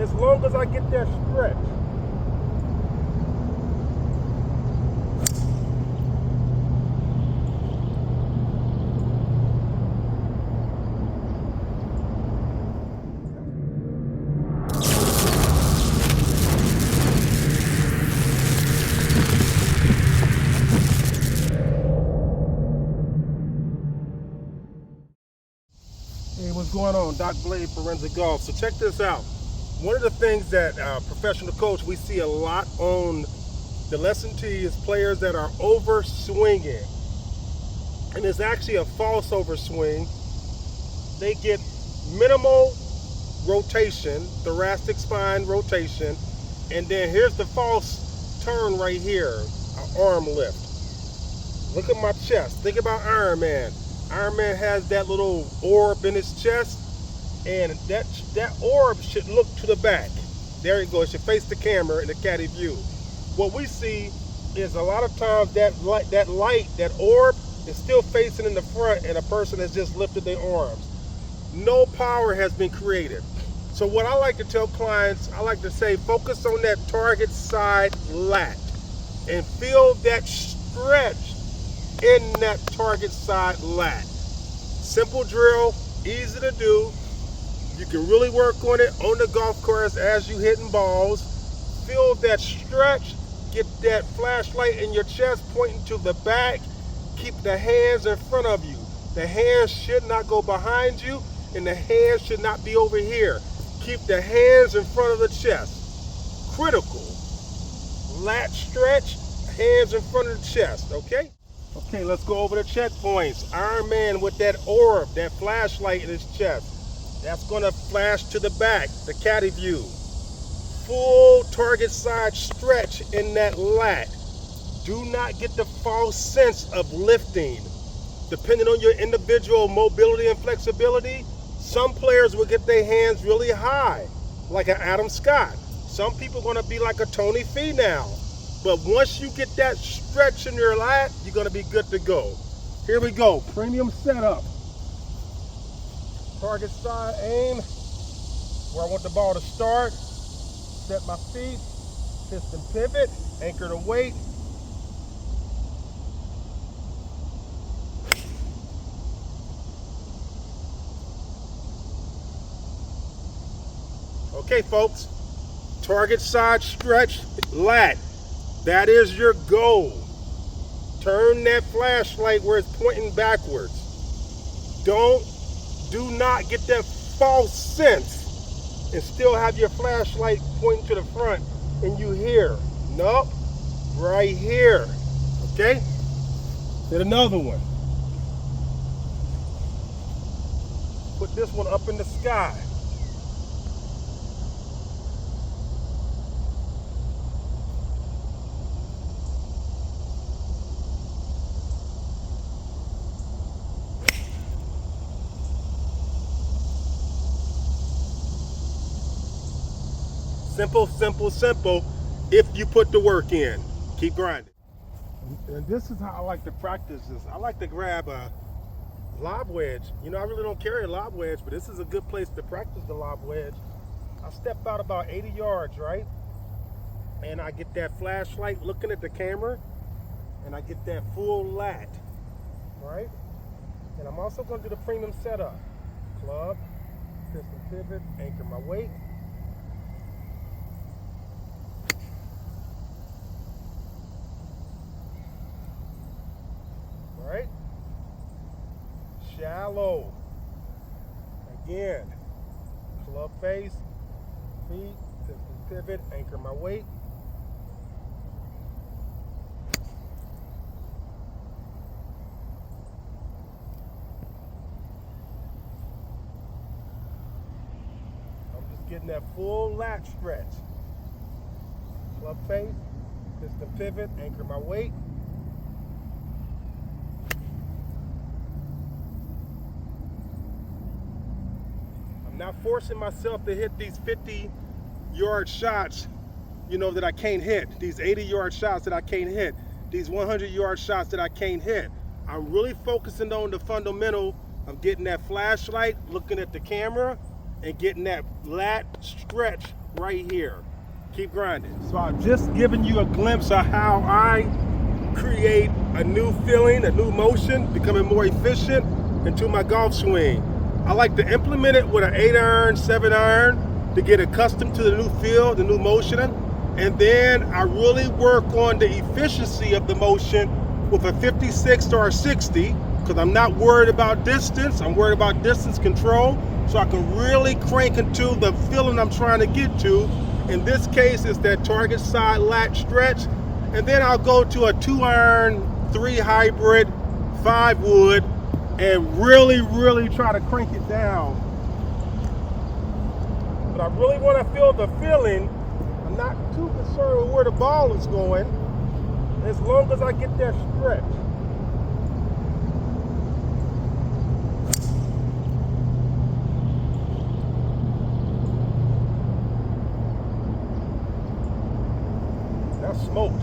as long as I get that stretch. Hey, what's going on? Doc Blade, Forensic Golf. So check this out. One of the things that professional coach we see a lot on the lesson tee is players that are over swinging, and it's actually a false overswing. They get minimal rotation, thoracic spine rotation, and then here's the false turn right here, an arm lift. Look at my chest. Think about Iron Man. Iron Man has that little orb in his chest, and that orb should look to the back. There you go. It should face the camera in the caddy view. What we see is a lot of times that orb is still facing in the front, and a person has just lifted their arms. No power has been created. So what I like to tell clients, I like to say, focus on that target side lat and feel that stretch in that target side lat. Simple drill, easy to do. You can really work on it on the golf course as you hitting balls. Feel that stretch, get that flashlight in your chest pointing to the back. Keep the hands in front of you. The hands should not go behind you, and the hands should not be over here. Keep the hands in front of the chest. Critical. Lat stretch, hands in front of the chest, okay? Okay, let's go over the checkpoints. Iron Man with that orb, that flashlight in his chest. That's gonna flash to the back, the caddy view. Full target side stretch in that lat. Do not get the false sense of lifting. Depending on your individual mobility and flexibility, some players will get their hands really high, like an Adam Scott. Some people are gonna be like a Tony Finau. But once you get that stretch in your lat, you're gonna be good to go. Here we go, premium setup. Target side aim, where I want the ball to start. Set my feet, piston pivot, anchor the weight. Okay, folks, target side stretch, lat. That is your goal. Turn that flashlight where it's pointing backwards. Do not get that false sense and still have your flashlight pointing to the front and you here. Nope, right here, okay? Then another one. Put this one up in the sky. Simple, simple, simple, if you put the work in. Keep grinding. And this is how I like to practice this. I like to grab a lob wedge. You know, I really don't carry a lob wedge, but this is a good place to practice the lob wedge. I step out about 80 yards, right? And I get that flashlight looking at the camera, and I get that full lat, right? And I'm also gonna do the premium setup. Club, piston pivot, anchor my weight. Right? Shallow. Again. Club face, feet, piston pivot, anchor my weight. I'm just getting that full lat stretch. Club face, piston pivot, anchor my weight. Not forcing myself to hit these 50-yard shots, you know, that I can't hit. These 80-yard shots that I can't hit. These 100-yard shots that I can't hit. I'm really focusing on the fundamental of getting that flashlight, looking at the camera, and getting that lat stretch right here. Keep grinding. So I've just given you a glimpse of how I create a new feeling, a new motion, becoming more efficient into my golf swing. I like to implement it with an 8-iron, 7-iron to get accustomed to the new feel, the new motion. And then I really work on the efficiency of the motion with a 56 or a 60, because I'm not worried about distance. I'm worried about distance control, so I can really crank into the feeling I'm trying to get to. In this case, it's that target side lat stretch. And then I'll go to a 2-iron, 3 hybrid, 5 wood, and really try to crank it down. But I really want to feel the feeling. I'm not too concerned with where the ball is going, as long as I get that stretch. That's smoked.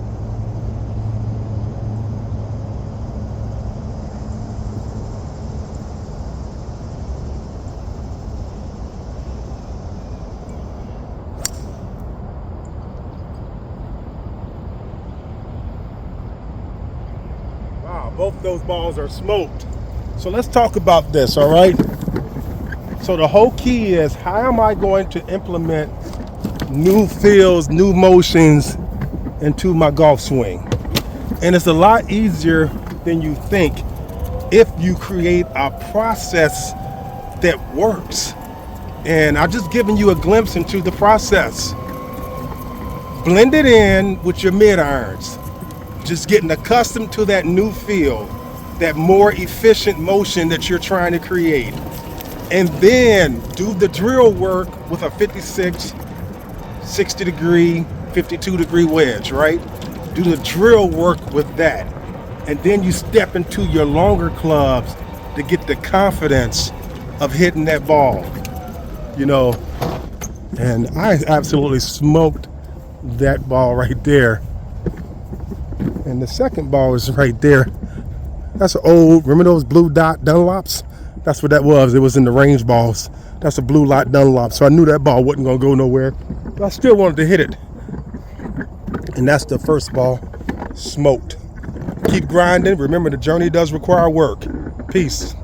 Both of those balls are smoked. So let's talk about this, all right? So the whole key is, how am I going to implement new feels, new motions into my golf swing? And it's a lot easier than you think if you create a process that works. And I've just given you a glimpse into the process. Blend it in with your mid-irons. Just getting accustomed to that new feel, that more efficient motion that you're trying to create. And then do the drill work with a 56, 60 degree, 52 degree wedge, right? Do the drill work with that. And then you step into your longer clubs to get the confidence of hitting that ball, you know. And I absolutely smoked that ball right there. And the second ball is right there. That's an old, remember those blue dot Dunlops? That's what that was. It was in the range balls. That's a blue dot Dunlop. So I knew that ball wasn't gonna go nowhere, but I still wanted to hit it. And that's the first ball, smoked. Keep grinding. Remember, the journey does require work. Peace.